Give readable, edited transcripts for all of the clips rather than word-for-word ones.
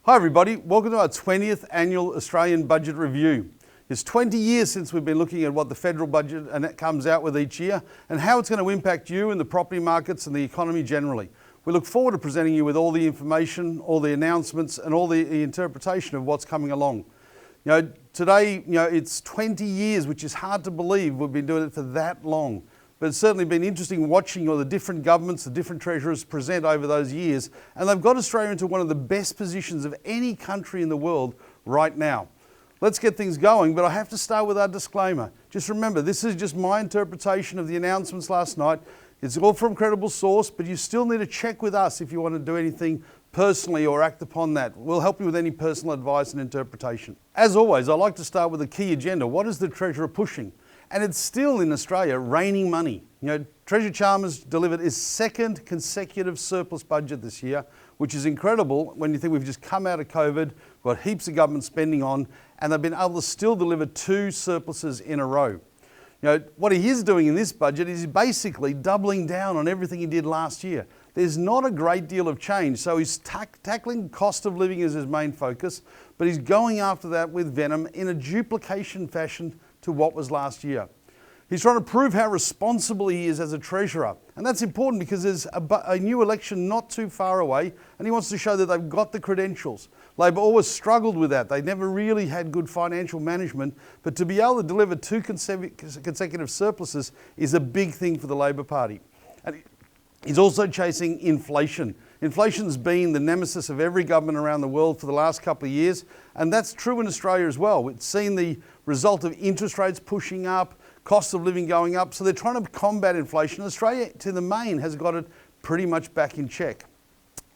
Hi everybody, welcome to our 20th annual Australian Budget Review. It's 20 years since we've been looking at what the federal budget and it comes out with each year and how it's going to impact you and the property markets and the economy generally. We look forward to presenting you with all the information, all the announcements and all the interpretation of what's coming along. Today, it's 20 years, which is hard to believe we've been doing it for that long. But it's certainly been interesting watching all the different governments, the different treasurers present over those years. And they've got Australia into one of the best positions of any country in the world right now. Let's get things going, but I have to start with our disclaimer. Just remember, this is just my interpretation of the announcements last night. It's all from credible source, but you still need to check with us if you want to do anything personally or act upon that. We'll help you with any personal advice and interpretation. As always, I like to start with a key agenda. What is the Treasurer pushing? And it's still in Australia raining money. Treasurer Chalmers delivered his second consecutive surplus budget this year, which is incredible when you think we've just come out of COVID, got heaps of government spending on, and they've been able to still deliver two surpluses in a row. What he is doing in this budget is basically doubling down on everything he did last year. There's not a great deal of change, so he's tackling cost of living as his main focus, but he's going after that with venom in a duplication fashion to what was last year. He's trying to prove how responsible he is as a treasurer, and that's important because there's a new election not too far away, and he wants to show that they've got the credentials. Labor always struggled with that. They never really had good financial management, but to be able to deliver two consecutive surpluses is a big thing for the Labor Party. And he's also chasing inflation. Inflation's been the nemesis of every government around the world for the last couple of years, and that's true in Australia as well. We've seen the result of interest rates pushing up, cost of living going up, so they're trying to combat inflation. Australia, to the main, has got it pretty much back in check.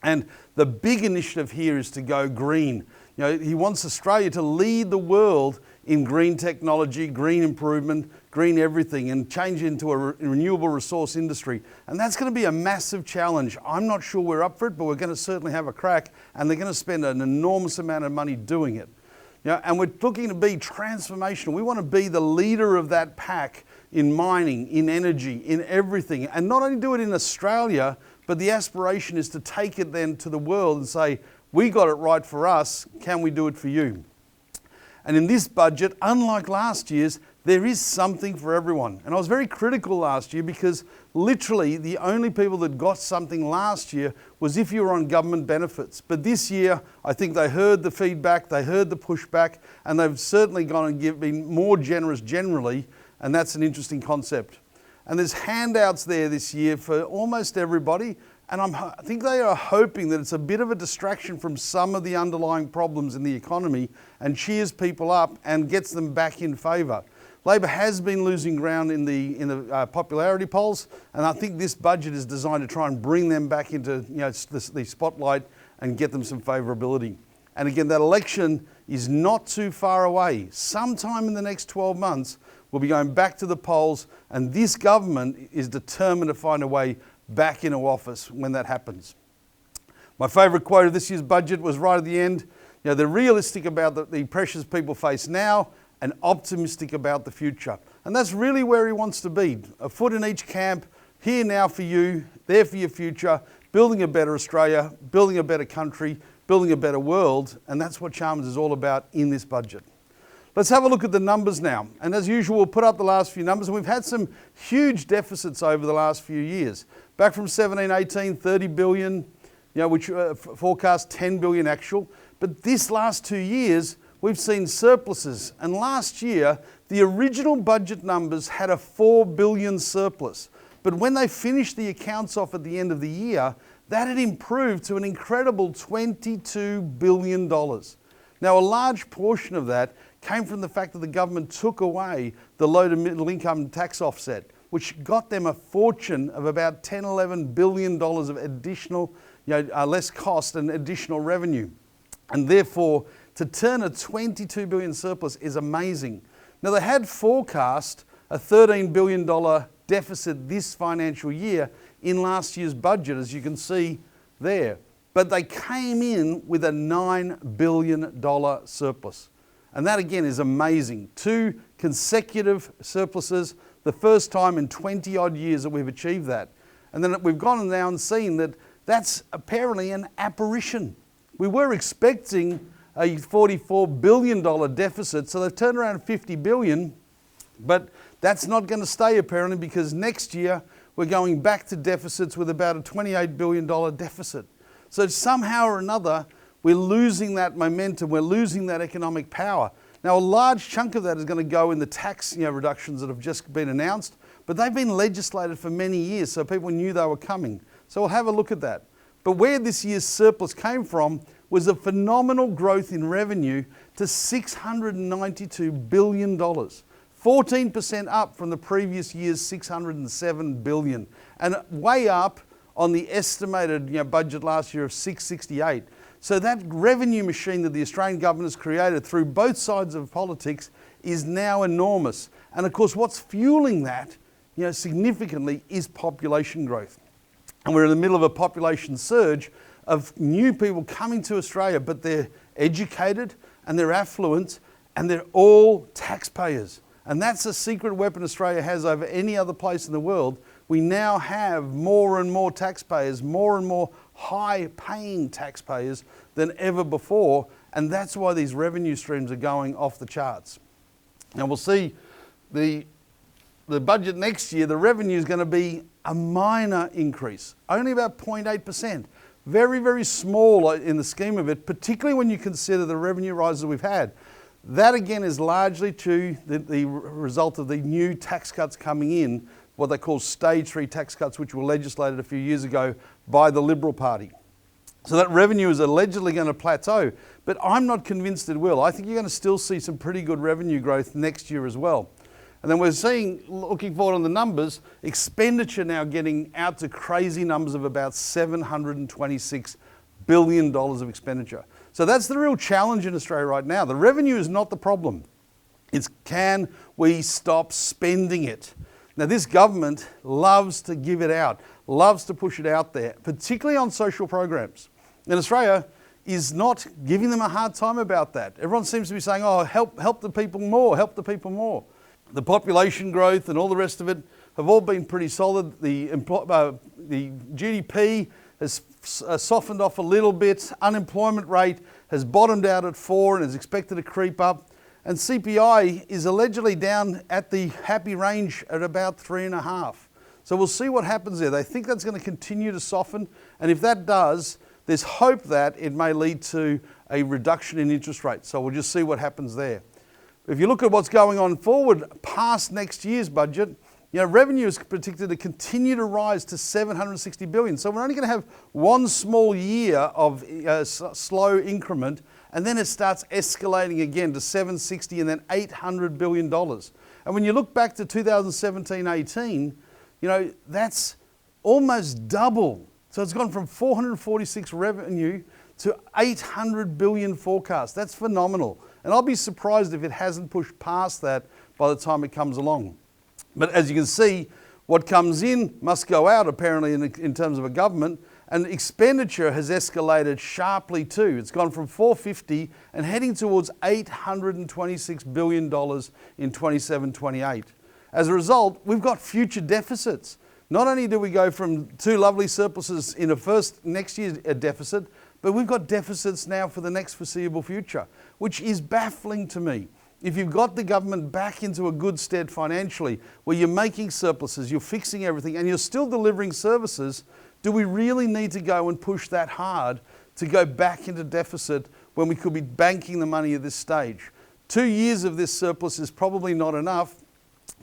And the big initiative here is to go green. He wants Australia to lead the world in green technology, green improvement, green everything, and change into a renewable resource industry. And that's going to be a massive challenge. I'm not sure we're up for it, but we're going to certainly have a crack, and they're going to spend an enormous amount of money doing it. And we're looking to be transformational. We want to be the leader of that pack in mining, in energy, in everything. And not only do it in Australia, but the aspiration is to take it then to the world and say, we got it right for us, can we do it for you? And in this budget, unlike last year's, there is something for everyone. And I was very critical last year because literally the only people that got something last year was if you were on government benefits. But this year, I think they heard the feedback, they heard the pushback, and they've certainly gone and been more generous generally, and that's an interesting concept. And there's handouts there this year for almost everybody, and I think they are hoping that it's a bit of a distraction from some of the underlying problems in the economy and cheers people up and gets them back in favour. Labor has been losing ground in the popularity polls, and I think this budget is designed to try and bring them back into the spotlight and get them some favourability. And again, that election is not too far away. Sometime in the next 12 months, we'll be going back to the polls, and this government is determined to find a way back into office when that happens. My favourite quote of this year's budget was right at the end. They're realistic about the pressures people face now and optimistic about the future. And that's really where he wants to be. A foot in each camp, here now for you, there for your future, building a better Australia, building a better country, building a better world, and that's what Chalmers is all about in this budget. Let's have a look at the numbers now. And as usual, we'll put up the last few numbers, and we've had some huge deficits over the last few years. Back from 17, 18, 30 billion, which forecast 10 billion actual. But this last 2 years, we've seen surpluses. And last year, the original budget numbers had a 4 billion surplus. But when they finished the accounts off at the end of the year, that had improved to an incredible $22 billion. Now, a large portion of that came from the fact that the government took away the low to middle income tax offset, which got them a fortune of about $10, $11 billion of additional, less cost and additional revenue. And therefore, to turn a $22 billion surplus is amazing. Now, they had forecast a $13 billion deficit this financial year in last year's budget, as you can see there. But they came in with a $9 billion surplus. And that again is amazing. 2 consecutive surpluses, the first time in 20 odd years that we've achieved that. And then we've gone now and seen that that's apparently an apparition. We were expecting a $44 billion deficit, so they've turned around $50 billion, but that's not going to stay apparently, because next year we're going back to deficits with about a $28 billion deficit. So somehow or another, we're losing that momentum, we're losing that economic power. Now, a large chunk of that is going to go in the tax reductions that have just been announced, but they've been legislated for many years, so people knew they were coming. So we'll have a look at that. But where this year's surplus came from was a phenomenal growth in revenue to $692 billion. 14% up from the previous year's $607 billion, and way up on the estimated budget last year of $668. So that revenue machine that the Australian government has created through both sides of politics is now enormous. And of course, what's fueling that significantly is population growth. And we're in the middle of a population surge of new people coming to Australia, but they're educated and they're affluent and they're all taxpayers. And that's a secret weapon Australia has over any other place in the world. We now have more and more taxpayers, more and more high-paying taxpayers than ever before, and that's why these revenue streams are going off the charts. Now we'll see the budget next year, the revenue is going to be a minor increase, only about 0.8%. Very, very small in the scheme of it, particularly when you consider the revenue rises we've had. That again is largely to the result of the new tax cuts coming in, what they call stage 3 tax cuts, which were legislated a few years ago by the Liberal Party. So that revenue is allegedly going to plateau, but I'm not convinced it will. I think you're going to still see some pretty good revenue growth next year as well. And then we're seeing, looking forward on the numbers, expenditure now getting out to crazy numbers of about $726 billion of expenditure. So that's the real challenge in Australia right now. The revenue is not the problem. It's can we stop spending it? Now this government loves to give it out, loves to push it out there, particularly on social programs. And Australia is not giving them a hard time about that. Everyone seems to be saying, oh, help the people more, help the people more. The population growth and all the rest of it have all been pretty solid. The GDP has softened off a little bit. Unemployment rate has bottomed out at 4 and is expected to creep up. And CPI is allegedly down at the happy range at about 3.5. So we'll see what happens there. They think that's going to continue to soften. And if that does, there's hope that it may lead to a reduction in interest rates. So we'll just see what happens there. If you look at what's going on forward past next year's budget, revenue is predicted to continue to rise to $760 billion. So we're only going to have one small year of slow increment, and then it starts escalating again to $760 and then $800 billion. And when you look back to 2017-18, that's almost double. So it's gone from 446 revenue to 800 billion forecast. That's phenomenal. And I'll be surprised if it hasn't pushed past that by the time it comes along. But as you can see, what comes in must go out apparently in terms of a government, and expenditure has escalated sharply too. It's gone from 450 and heading towards $826 billion in 27-28. As a result, we've got future deficits. Not only do we go from 2 lovely surpluses in next year's deficit, but we've got deficits now for the next foreseeable future, which is baffling to me. If you've got the government back into a good stead financially, where you're making surpluses, you're fixing everything, and you're still delivering services, do we really need to go and push that hard to go back into deficit when we could be banking the money at this stage? 2 years of this surplus is probably not enough,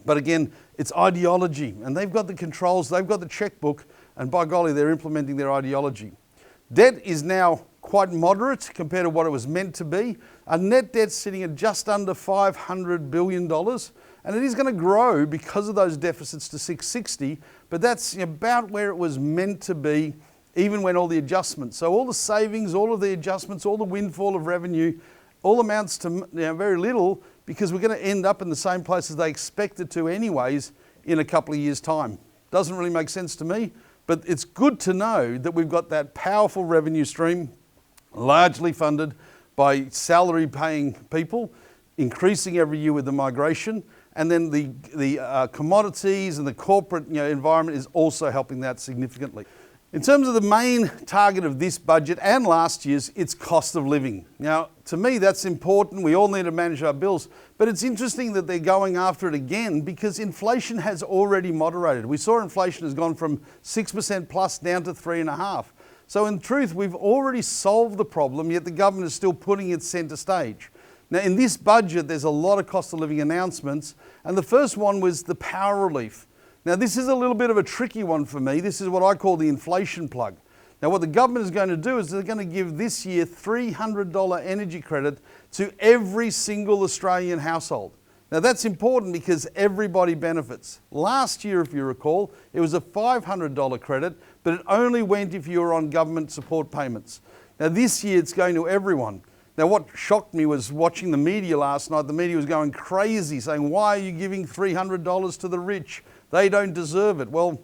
but again, it's ideology, and they've got the controls, they've got the checkbook, and by golly, they're implementing their ideology. Debt is now quite moderate compared to what it was meant to be. Our net debt's sitting at just under $500 billion, and it is going to grow because of those deficits to 660, but that's about where it was meant to be, even when all the adjustments. So all the savings, all of the adjustments, all the windfall of revenue, all amounts to very little, because we're going to end up in the same place as they expected to anyways in a couple of years' time. Doesn't really make sense to me, but it's good to know that we've got that powerful revenue stream, largely funded by salary-paying people, increasing every year with the migration, and then the commodities and the corporate environment is also helping that significantly. In terms of the main target of this budget and last year's, it's cost of living. Now, to me, that's important. We all need to manage our bills, but it's interesting that they're going after it again because inflation has already moderated. We saw inflation has gone from 6% plus down to 3.5%. So in truth, we've already solved the problem, yet the government is still putting it centre stage. Now, in this budget, there's a lot of cost of living announcements, and the first one was the power relief. Now, this is a little bit of a tricky one for me. This is what I call the inflation plug. Now, what the government is going to do is they're going to give this year $300 energy credit to every single Australian household. Now, that's important because everybody benefits. Last year, if you recall, it was a $500 credit, but it only went if you were on government support payments. Now, this year, it's going to everyone. Now, what shocked me was watching the media last night. The media was going crazy, saying, why are you giving $300 to the rich? They don't deserve it. Well,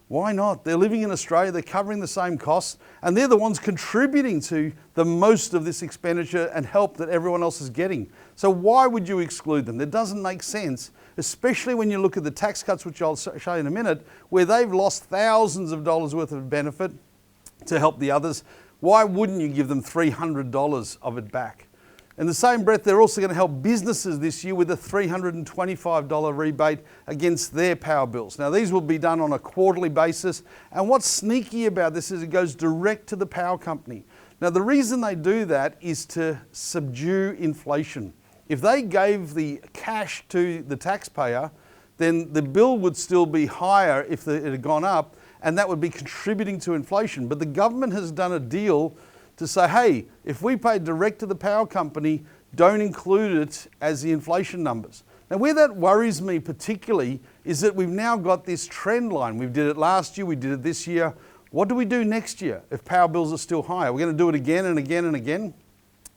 why not? They're living in Australia, they're covering the same costs, and they're the ones contributing to the most of this expenditure and help that everyone else is getting. So why would you exclude them? That doesn't make sense, especially when you look at the tax cuts, which I'll show you in a minute, where they've lost thousands of dollars worth of benefit to help the others. Why wouldn't you give them $300 of it back? In the same breath, they're also going to help businesses this year with a $325 rebate against their power bills. Now, these will be done on a quarterly basis, and what's sneaky about this is it goes direct to the power company. Now, the reason they do that is to subdue inflation. If they gave the cash to the taxpayer, then the bill would still be higher if it had gone up, and that would be contributing to inflation. But the government has done a deal to say, hey, if we pay direct to the power company, don't include it as the inflation numbers. Now, where that worries me particularly is that we've now got this trend line. We did it last year, we did it this year. What do we do next year if power bills are still higher? We're going to do it again and again and again.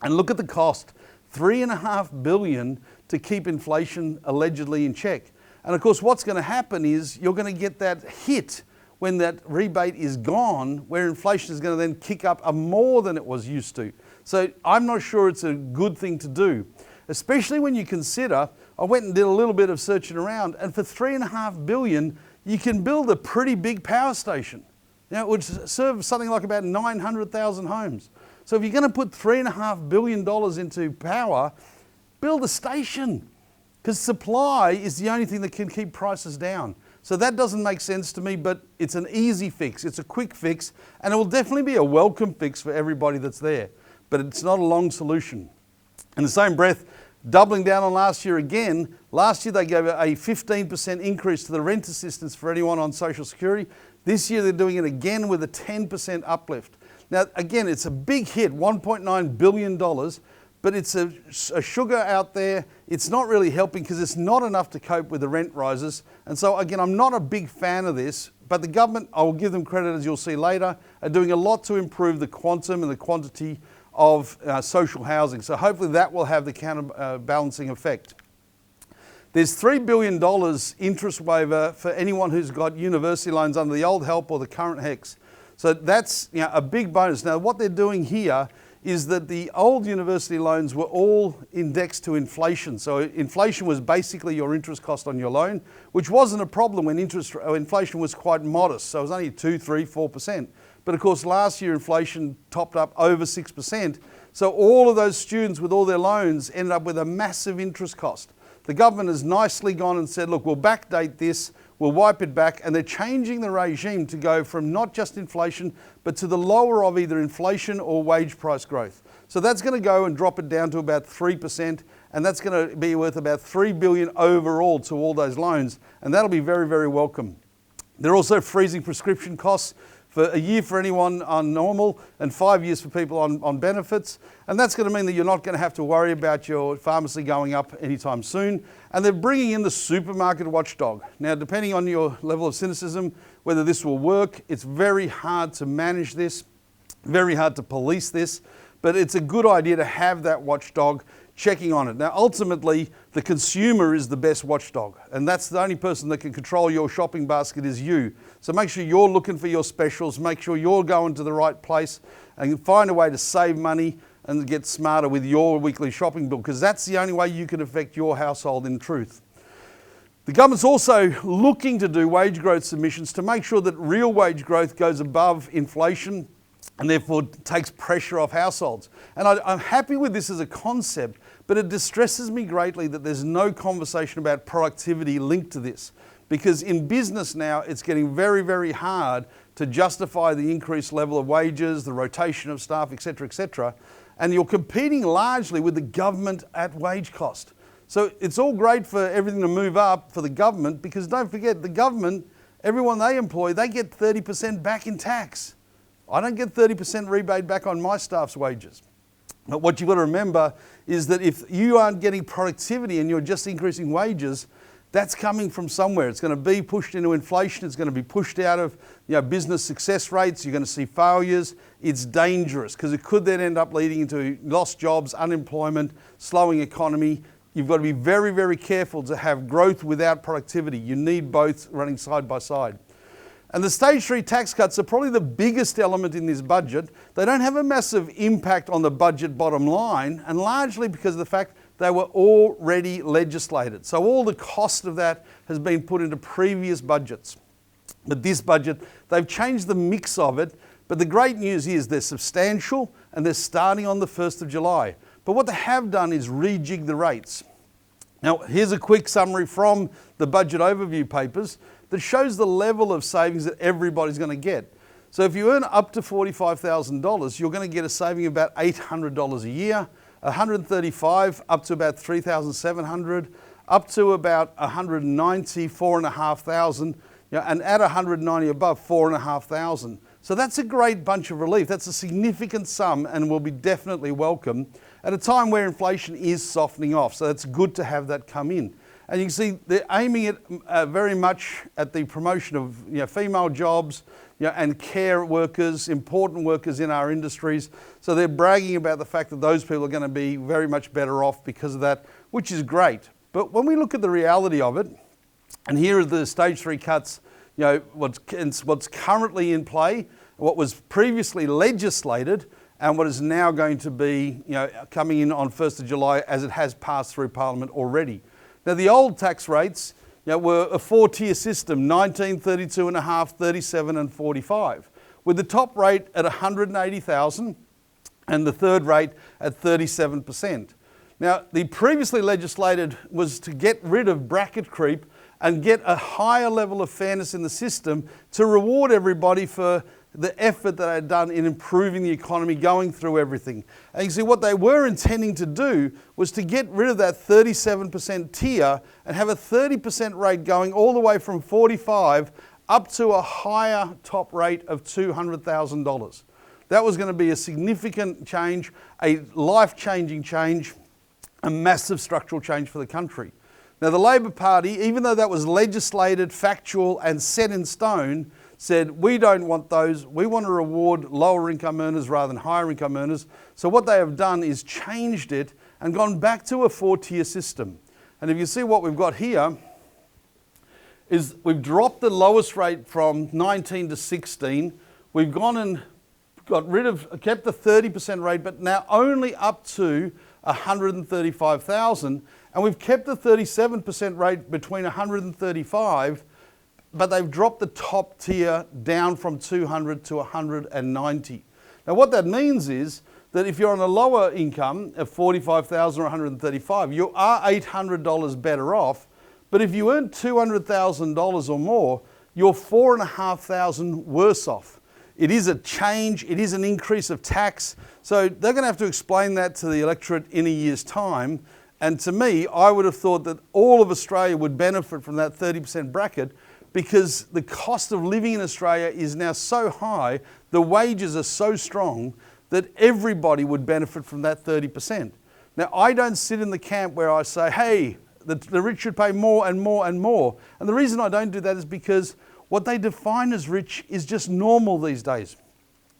And look at the cost, $3.5 billion to keep inflation allegedly in check. And of course, what's going to happen is you're going to get that hit when that rebate is gone, where inflation is going to then kick up more than it was used to. So I'm not sure it's a good thing to do, especially when you consider, I went and did a little bit of searching around, and for $3.5 billion, you can build a pretty big power station. Now, it would serve something like about 900,000 homes. So if you're going to put $3.5 billion into power, build a station, because supply is the only thing that can keep prices down. So that doesn't make sense to me, but it's an easy fix. It's a quick fix, and it will definitely be a welcome fix for everybody that's there. But it's not a long solution. In the same breath, doubling down on last year again, last year they gave a 15% increase to the rent assistance for anyone on Social Security. This year they're doing it again with a 10% uplift. Now, again, it's a big hit, $1.9 billion, but it's a sugar out there. It's not really helping because it's not enough to cope with the rent rises. And so again, I'm not a big fan of this, but the government, I will give them credit, as you'll see later, are doing a lot to improve the quantum and the quantity of social housing. So hopefully that will have the counterbalancing effect. There's $3 billion interest waiver for anyone who's got university loans under the old HELP or the current HECS. So that's a big bonus. Now, what they're doing here is that the old university loans were all indexed to inflation. So inflation was basically your interest cost on your loan, which wasn't a problem when inflation was quite modest. So it was only 2, 3, 4%. But of course, last year inflation topped up over 6%. So all of those students with all their loans ended up with a massive interest cost. The government has nicely gone and said, look, we'll backdate this, we'll wipe it back, and they're changing the regime to go from not just inflation, but to the lower of either inflation or wage price growth. So that's going to go and drop it down to about 3%, and that's going to be worth about $3 billion overall to all those loans, and that'll be very, very welcome. They're also freezing prescription costs for a year for anyone on normal and 5 years for people on benefits. And that's going to mean that you're not going to have to worry about your pharmacy going up anytime soon. And they're bringing in the supermarket watchdog. Now, depending on your level of cynicism, whether this will work, it's very hard to manage this, very hard to police this, but it's a good idea to have that watchdog checking on it. Now, ultimately, the consumer is the best watchdog, and that's the only person that can control your shopping basket is you. So make sure you're looking for your specials, make sure you're going to the right place, and find a way to save money and get smarter with your weekly shopping bill, because that's the only way you can affect your household in truth. The government's also looking to do wage growth submissions to make sure that real wage growth goes above inflation and therefore takes pressure off households. And I'm happy with this as a concept, but it distresses me greatly that there's no conversation about productivity linked to this. Because in business now, it's getting very, very hard to justify the increased level of wages, the rotation of staff, etc., and you're competing largely with the government at wage cost. So it's all great for everything to move up for the government, because don't forget, the government, everyone they employ, they get 30% back in tax. I don't get 30% rebate back on my staff's wages. But what you've got to remember is that if you aren't getting productivity and you're just increasing wages, that's coming from somewhere. It's going to be pushed into inflation. It's going to be pushed out of business success rates. You're going to see failures. It's dangerous because it could then end up leading into lost jobs, unemployment, slowing economy. You've got to be very, very careful to have growth without productivity. You need both running side by side. And the stage 3 tax cuts are probably the biggest element in this budget. They don't have a massive impact on the budget bottom line, and largely because of the fact they were already legislated. So all the cost of that has been put into previous budgets. But this budget, they've changed the mix of it. But the great news is they're substantial and they're starting on the 1st of July. But what they have done is rejig the rates. Now, here's a quick summary from the budget overview papers that shows the level of savings that everybody's going to get. So if you earn up to $45,000, you're going to get a saving of about $800 a year. 135 up to about 3,700, up to about 190, 4,500, and at 190 above, 4,500. So that's a great bunch of relief. That's a significant sum and will be definitely welcome at a time where inflation is softening off. So it's good to have that come in. And you can see they're aiming it very much at the promotion of female jobs, and care workers, important workers in our industries. So they're bragging about the fact that those people are going to be very much better off because of that, which is great. But when we look at the reality of it, and here are the stage 3 cuts, what's currently in play, what was previously legislated, and what is now going to be coming in on 1st of July as it has passed through Parliament already. Now the old tax rates were a 4-tier system, 19, 32.5, 37 and 45, with the top rate at 180,000 and the third rate at 37%. Now the previously legislated was to get rid of bracket creep and get a higher level of fairness in the system to reward everybody for the effort that they had done in improving the economy, going through everything. And you see what they were intending to do was to get rid of that 37% tier and have a 30% rate going all the way from 45 up to a higher top rate of $200,000. That was going to be a significant change, a life-changing change, a massive structural change for the country. Now the Labor Party, even though that was legislated, factual and set in stone, said, we don't want those, we want to reward lower income earners rather than higher income earners. So what they have done is changed it and gone back to a 4-tier system. And if you see what we've got here, is we've dropped the lowest rate from 19 to 16. We've gone and kept the 30% rate, but now only up to 135,000. And we've kept the 37% rate between 135, but they've dropped the top tier down from 200 to 190. Now what that means is that if you're on a lower income of 45,000 or 135, you are $800 better off. But if you earn $200,000 or more, you're $4,500 worse off. It is a change, it is an increase of tax. So they're going to have to explain that to the electorate in a year's time. And to me, I would have thought that all of Australia would benefit from that 30% bracket, because the cost of living in Australia is now so high, the wages are so strong that everybody would benefit from that 30%. Now, I don't sit in the camp where I say, hey, the rich should pay more and more and more. And the reason I don't do that is because what they define as rich is just normal these days.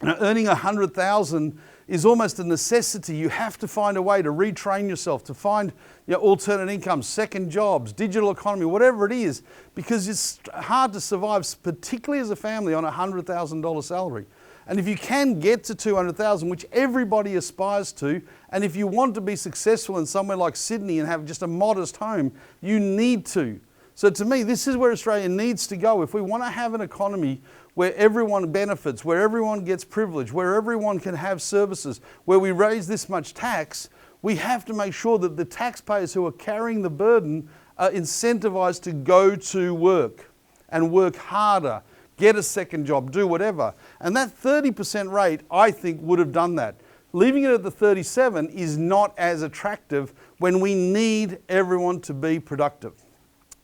Earning 100,000 is almost a necessity. You have to find a way to retrain yourself, to find alternate income, second jobs, digital economy, whatever it is, because it's hard to survive, particularly as a family, on a $100,000 salary. And if you can get to 200,000, which everybody aspires to, and if you want to be successful in somewhere like Sydney and have just a modest home, you need to. So to me, this is where Australia needs to go. If we want to have an economy where everyone benefits, where everyone gets privilege, where everyone can have services, where we raise this much tax, we have to make sure that the taxpayers who are carrying the burden are incentivized to go to work and work harder, get a second job, do whatever. And that 30% rate, I think, would have done that. Leaving it at the 37 is not as attractive when we need everyone to be productive.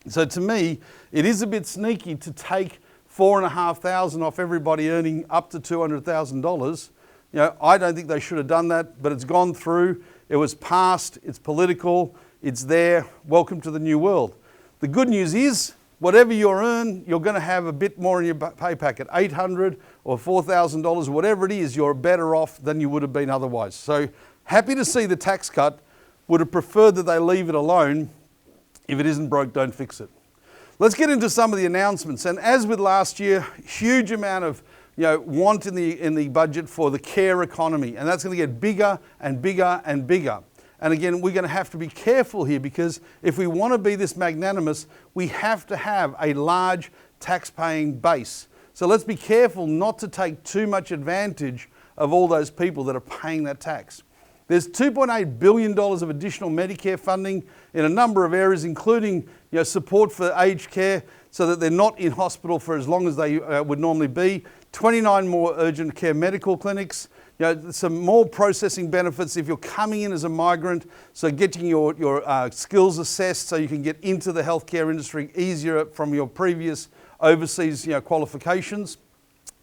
So to me, it is a bit sneaky to take $4,500 off everybody earning up to $200,000. You know, I don't think they should have done that, but it's gone through. It was passed. It's political. It's there. Welcome to the new world. The good news is, whatever you earn, you're going to have a bit more in your pay packet. $800 or $4,000, whatever it is, you're better off than you would have been otherwise. So happy to see the tax cut. Would have preferred that they leave it alone. If it isn't broke, don't fix it. Let's get into some of the announcements. And as with last year, huge amount of want in the budget for the care economy. And that's going to get bigger and bigger and bigger. And again, we're going to have to be careful here, because if we want to be this magnanimous, we have to have a large tax-paying base. So let's be careful not to take too much advantage of all those people that are paying that tax. There's $2.8 billion of additional Medicare funding in a number of areas, including support for aged care so that they're not in hospital for as long as they would normally be. 29 more urgent care medical clinics. Some more processing benefits if you're coming in as a migrant, so getting your skills assessed so you can get into the healthcare industry easier from your previous overseas qualifications.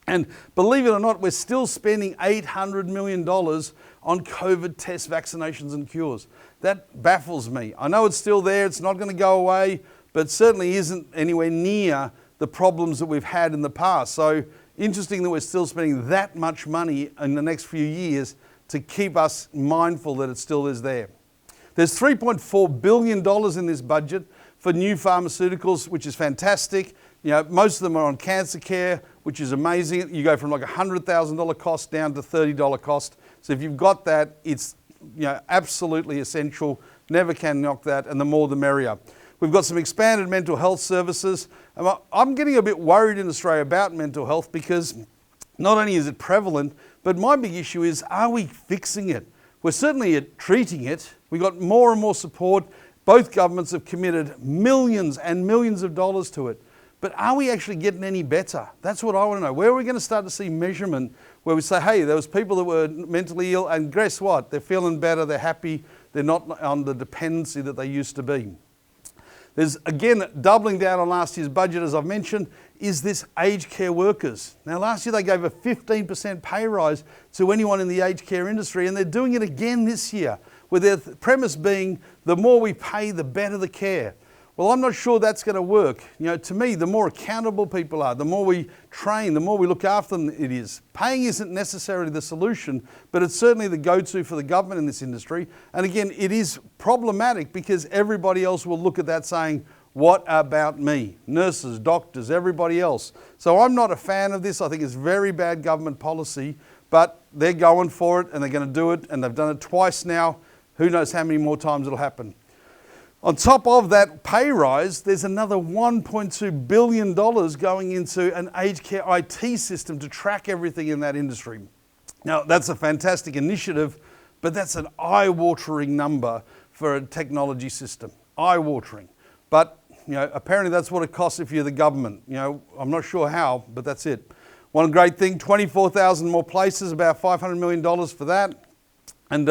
And believe it or not, we're still spending $800 million on COVID tests, vaccinations and cures. That baffles me. I know it's still there, it's not going to go away, but certainly isn't anywhere near the problems that we've had in the past. So interesting that we're still spending that much money in the next few years to keep us mindful that it still is there. There's $3.4 billion in this budget for new pharmaceuticals, which is fantastic. Most of them are on cancer care, which is amazing. You go from like $100,000 cost down to $30 cost. So if you've got that, it's absolutely essential. Never can knock that, and the more the merrier. We've got some expanded mental health services. I'm getting a bit worried in Australia about mental health, because not only is it prevalent, but my big issue is, are we fixing it? We're certainly treating it. We've got more and more support. Both governments have committed millions and millions of dollars to it. But are we actually getting any better? That's what I want to know. Where are we going to start to see measurement where we say, hey, there was people that were mentally ill, and guess what? They're feeling better, they're happy, they're not on the dependency that they used to be. There's, again, doubling down on last year's budget, as I've mentioned, is this aged care workers. Now, last year they gave a 15% pay rise to anyone in the aged care industry, and they're doing it again this year, with their premise being the more we pay, the better the care. Well, I'm not sure that's going to work. To me, the more accountable people are, the more we train, the more we look after them it is. Paying isn't necessarily the solution, but it's certainly the go-to for the government in this industry. And again, it is problematic because everybody else will look at that saying, what about me? Nurses, doctors, everybody else. So I'm not a fan of this. I think it's very bad government policy, but they're going for it and they're going to do it, and they've done it twice now. Who knows how many more times it'll happen. On top of that pay rise, there's another $1.2 billion going into an aged care IT system to track everything in that industry. Now, that's a fantastic initiative, but that's an eye-watering number for a technology system. Eye-watering. But, apparently that's what it costs if you're the government. I'm not sure how, but that's it. One great thing, 24,000 more places, about $500 million for that. And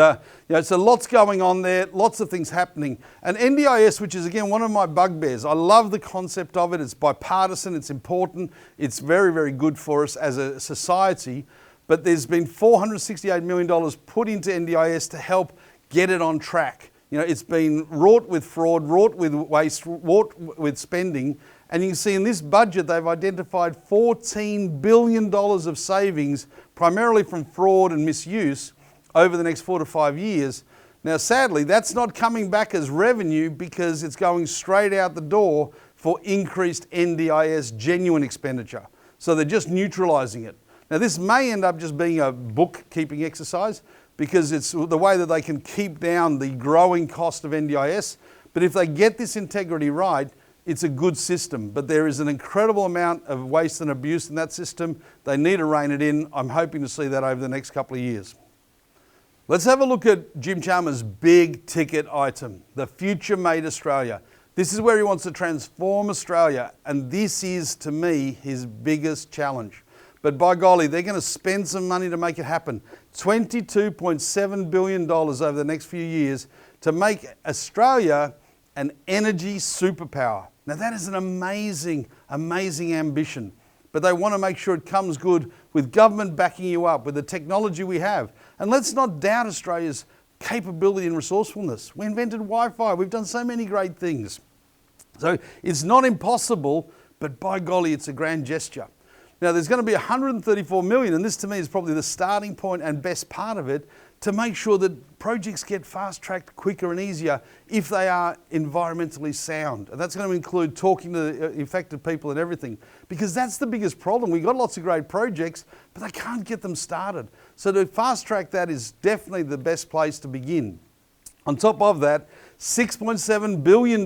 so lots going on there, lots of things happening. And NDIS, which is again one of my bugbears, I love the concept of it. It's bipartisan, it's important, it's very, very good for us as a society. But there's been $468 million put into NDIS to help get it on track. It's been wrought with fraud, wrought with waste, wrought with spending. And you can see in this budget, they've identified $14 billion of savings, primarily from fraud and misuse, over the next 4 to 5 years. Now, sadly, that's not coming back as revenue because it's going straight out the door for increased NDIS genuine expenditure. So they're just neutralising it. Now, this may end up just being a bookkeeping exercise because it's the way that they can keep down the growing cost of NDIS. But if they get this integrity right, it's a good system, but there is an incredible amount of waste and abuse in that system. They need to rein it in. I'm hoping to see that over the next couple of years. Let's have a look at Jim Chalmers' big ticket item, the Future Made Australia. This is where he wants to transform Australia, and this is, to me, his biggest challenge. But by golly, they're going to spend some money to make it happen. $22.7 billion over the next few years to make Australia an energy superpower. Now that is an amazing, amazing ambition. But they want to make sure it comes good with government backing you up, with the technology we have. And let's not doubt Australia's capability and resourcefulness. We invented Wi-Fi. We've done so many great things. So it's not impossible, but by golly, it's a grand gesture. Now there's going to be 134 million, and this to me is probably the starting point and best part of it, to make sure that projects get fast-tracked quicker and easier if they are environmentally sound. And that's going to include talking to the affected people and everything, because that's the biggest problem. We've got lots of great projects, but they can't get them started. So to fast-track that is definitely the best place to begin. On top of that, $6.7 billion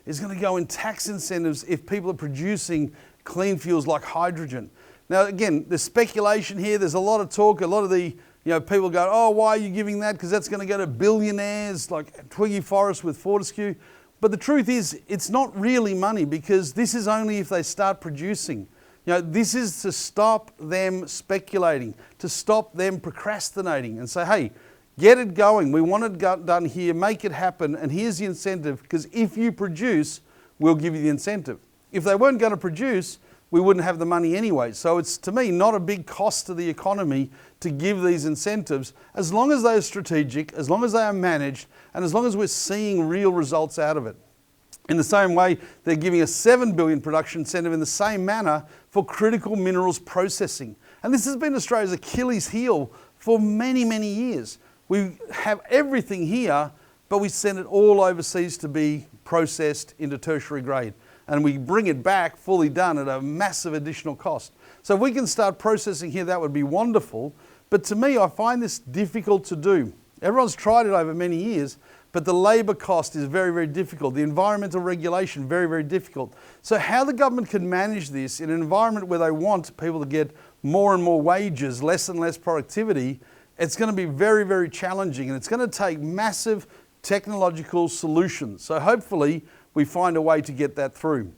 is going to go in tax incentives if people are producing clean fuels like hydrogen. Now again, there's speculation here, there's a lot of talk, a lot of the people go, oh, why are you giving that? Because that's going to go to billionaires like Twiggy Forrest with Fortescue. But the truth is, it's not really money, because this is only if they start producing. This is to stop them speculating, to stop them procrastinating and say, hey, get it going. We want it done here, make it happen, and here's the incentive, because if you produce, we'll give you the incentive. If they weren't going to produce, we wouldn't have the money anyway. So it's, to me, not a big cost to the economy to give these incentives, as long as they are strategic, as long as they are managed, and as long as we're seeing real results out of it. In the same way, they're giving a $7 billion production incentive in the same manner for critical minerals processing. And this has been Australia's Achilles heel for many, many years. We have everything here, but we send it all overseas to be processed into tertiary grade. And we bring it back fully done at a massive additional cost. So if we can start processing here, that would be wonderful. But to me, I find this difficult to do. Everyone's tried it over many years, but the labour cost is very, very difficult. The environmental regulation, very, very difficult. So how the government can manage this in an environment where they want people to get more and more wages, less and less productivity, it's going to be very, very challenging, and it's going to take massive technological solutions. So hopefully we find a way to get that through.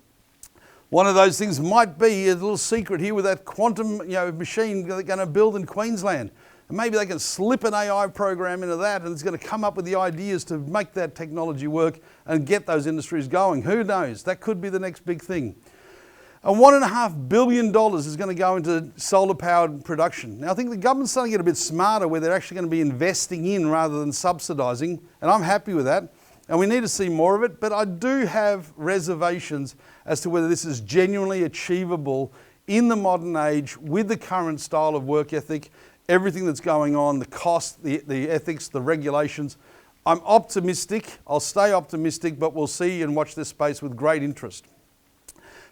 One of those things might be a little secret here with that quantum machine they're going to build in Queensland. And maybe they can slip an AI program into that, and it's going to come up with the ideas to make that technology work and get those industries going. Who knows? That could be the next big thing. And $1.5 billion is going to go into solar-powered production. Now, I think the government's starting to get a bit smarter, where they're actually going to be investing in rather than subsidising, and I'm happy with that. And we need to see more of it, but I do have reservations as to whether this is genuinely achievable in the modern age with the current style of work ethic, everything that's going on, the cost, the ethics, the regulations. I'm optimistic, I'll stay optimistic, but we'll see and watch this space with great interest.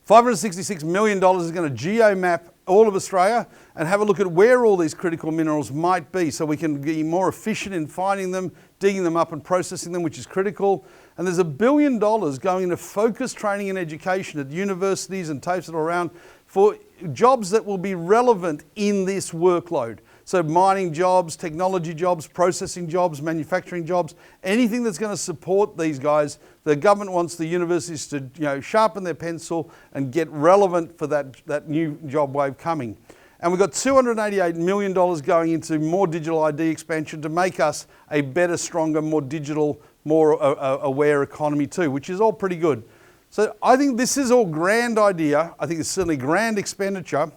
$566 million is going to geo-map all of Australia and have a look at where all these critical minerals might be, so we can be more efficient in finding them, digging them up and processing them, which is critical. And there's $1 billion going into focused training and education at universities and tapes all around for jobs that will be relevant in this workload. So mining jobs, technology jobs, processing jobs, manufacturing jobs, anything that's going to support these guys. The government wants the universities to sharpen their pencil and get relevant for that new job wave coming. And we've got $288 million going into more digital ID expansion to make us a better, stronger, more digital, more aware economy too, which is all pretty good. So I think this is all grand idea. I think it's certainly grand expenditure.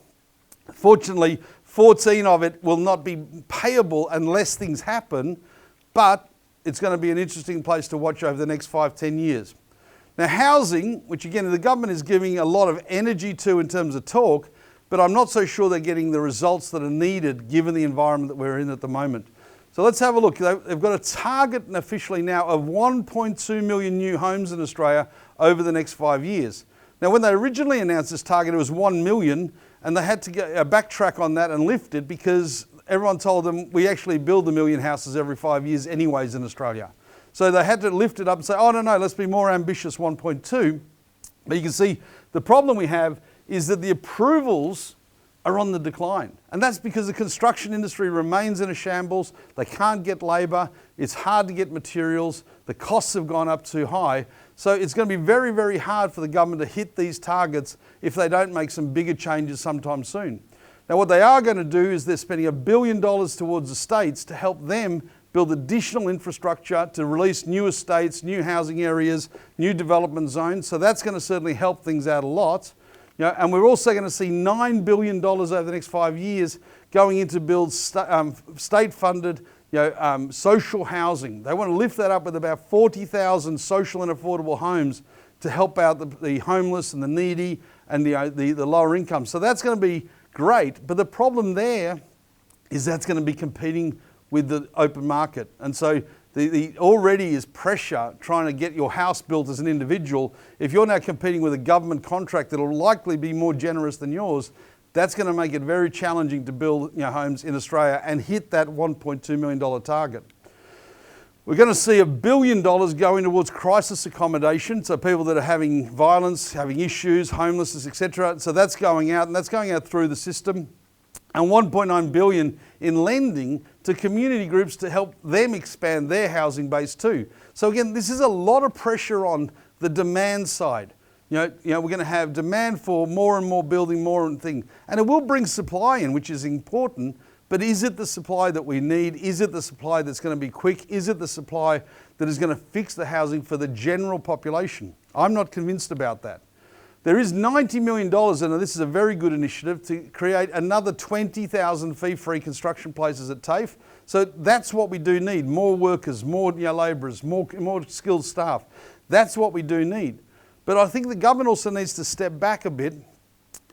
Fortunately, 14 of it will not be payable unless things happen, but it's going to be an interesting place to watch over the next 5-10 years. Now housing, which again the government is giving a lot of energy to in terms of talk, but I'm not so sure they're getting the results that are needed given the environment that we're in at the moment. So let's have a look. They've got a target officially now of 1.2 million new homes in Australia over the next 5 years. Now when they originally announced this target, it was 1 million, and they had to backtrack on that and lift it because everyone told them we actually build 1 million houses every 5 years anyways in Australia. So they had to lift it up and say, oh no, let's be more ambitious, 1.2. But you can see the problem we have is that the approvals are on the decline. And that's because the construction industry remains in a shambles. They can't get labour. It's hard to get materials. The costs have gone up too high. So it's going to be very, very hard for the government to hit these targets if they don't make some bigger changes sometime soon. Now, what they are going to do is they're spending $1 billion towards the states to help them build additional infrastructure to release new estates, new housing areas, new development zones. So that's going to certainly help things out a lot. And we're also going to see $9 billion over the next 5 years going into build state-funded social housing. They want to lift that up with about 40,000 social and affordable homes to help out the homeless and the needy and the lower income. So that's going to be great. But the problem there is that's going to be competing with the open market. And so the already is pressure trying to get your house built as an individual. If you're now competing with a government contract that will likely be more generous than yours, that's going to make it very challenging to build homes in Australia and hit that $1.2 million target. We're going to see $1 billion going towards crisis accommodation, so people that are having violence, having issues, homelessness, etc. So that's going out, and that's going out through the system. And $1.9 billion in lending to community groups to help them expand their housing base too. So again, this is a lot of pressure on the demand side. We're going to have demand for more and more building, more and things. And it will bring supply in, which is important, but is it the supply that we need? Is it the supply that's going to be quick? Is it the supply that is going to fix the housing for the general population? I'm not convinced about that. There is $90 million, and this is a very good initiative, to create another 20,000 fee-free construction places at TAFE. So that's what we do need, more workers, more labourers, more skilled staff. That's what we do need. But I think the government also needs to step back a bit,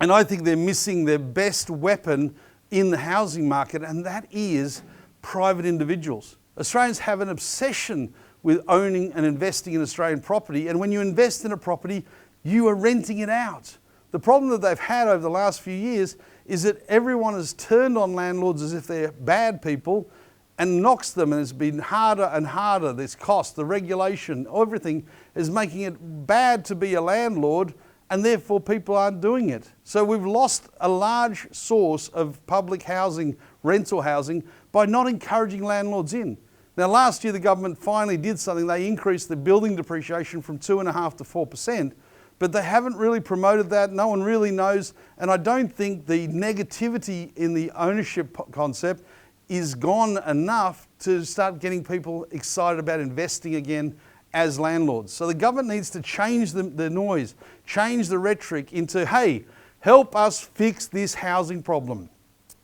and I think they're missing their best weapon in the housing market, and that is private individuals. Australians have an obsession with owning and investing in Australian property, and when you invest in a property, you are renting it out. The problem that they've had over the last few years is that everyone has turned on landlords as if they're bad people and knocks them, and it's been harder and harder. This cost, the regulation, everything is making it bad to be a landlord, and therefore people aren't doing it. So we've lost a large source of public housing, rental housing, by not encouraging landlords in. Now last year the government finally did something. They increased the building depreciation from 2.5% to 4%. But they haven't really promoted that. No one really knows. And I don't think the negativity in the ownership concept is gone enough to start getting people excited about investing again as landlords. So the government needs to change the noise, change the rhetoric into, hey, help us fix this housing problem.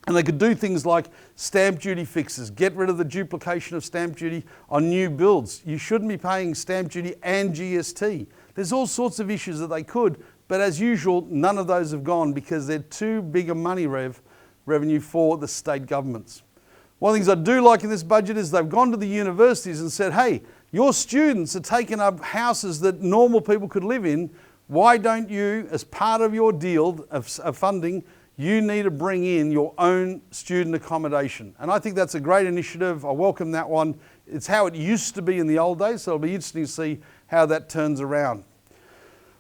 And they could do things like stamp duty fixes, get rid of the duplication of stamp duty on new builds. You shouldn't be paying stamp duty and GST. There's all sorts of issues that they could, but as usual, none of those have gone because they're too big a money revenue for the state governments. One of the things I do like in this budget is they've gone to the universities and said, hey, your students are taking up houses that normal people could live in. Why don't you, as part of your deal of funding, you need to bring in your own student accommodation? And I think that's a great initiative. I welcome that one. It's how it used to be in the old days, so it'll be interesting to see how that turns around.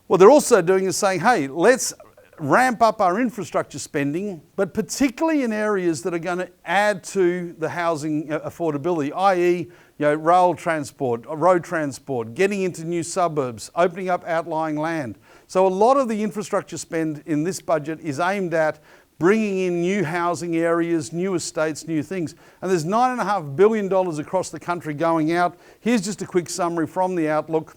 What they're also doing is saying, hey, let's ramp up our infrastructure spending, but particularly in areas that are going to add to the housing affordability, i.e., rail transport, road transport, getting into new suburbs, opening up outlying land. So a lot of the infrastructure spend in this budget is aimed at bringing in new housing areas, new estates, new things. And there's $9.5 billion across the country going out. Here's just a quick summary from the Outlook.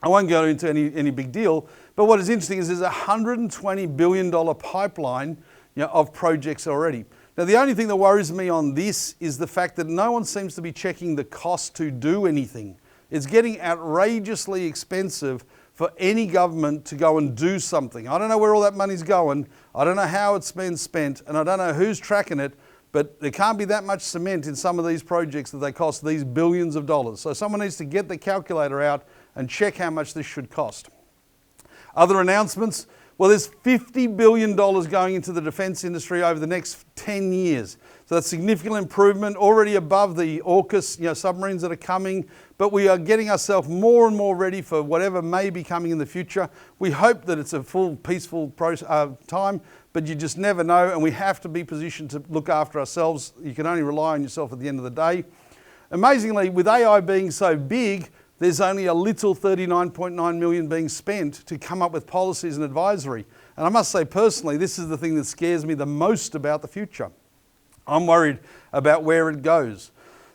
I won't go into any big deal, but what is interesting is there's a $120 billion pipeline of projects already. Now, the only thing that worries me on this is the fact that no one seems to be checking the cost to do anything. It's getting outrageously expensive for any government to go and do something. I don't know where all that money's going. I don't know how it's been spent, and I don't know who's tracking it, but there can't be that much cement in some of these projects that they cost these billions of dollars. So someone needs to get the calculator out and check how much this should cost. Other announcements, well, there's $50 billion going into the defence industry over the next 10 years. So that's significant improvement, already above the AUKUS submarines that are coming, but we are getting ourselves more and more ready for whatever may be coming in the future. We hope that it's a full, peaceful time, but you just never know, and we have to be positioned to look after ourselves. You can only rely on yourself at the end of the day. Amazingly, with AI being so big, there's only a little 39.9 million being spent to come up with policies and advisory. And I must say personally, this is the thing that scares me the most about the future. I'm worried about where it goes.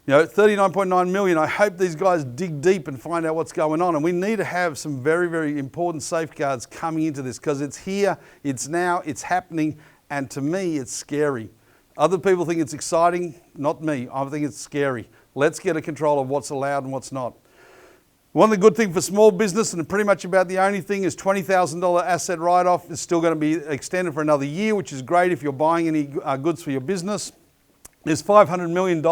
39.9 million, I hope these guys dig deep and find out what's going on. And we need to have some very, very important safeguards coming into this, because it's here, it's now, it's happening, and to me, it's scary. Other people think it's exciting, not me. I think it's scary. Let's get a control of what's allowed and what's not. One of the good things for small business, and pretty much about the only thing, is $20,000 asset write-off is still going to be extended for another year, which is great if you're buying any goods for your business. There's $500 million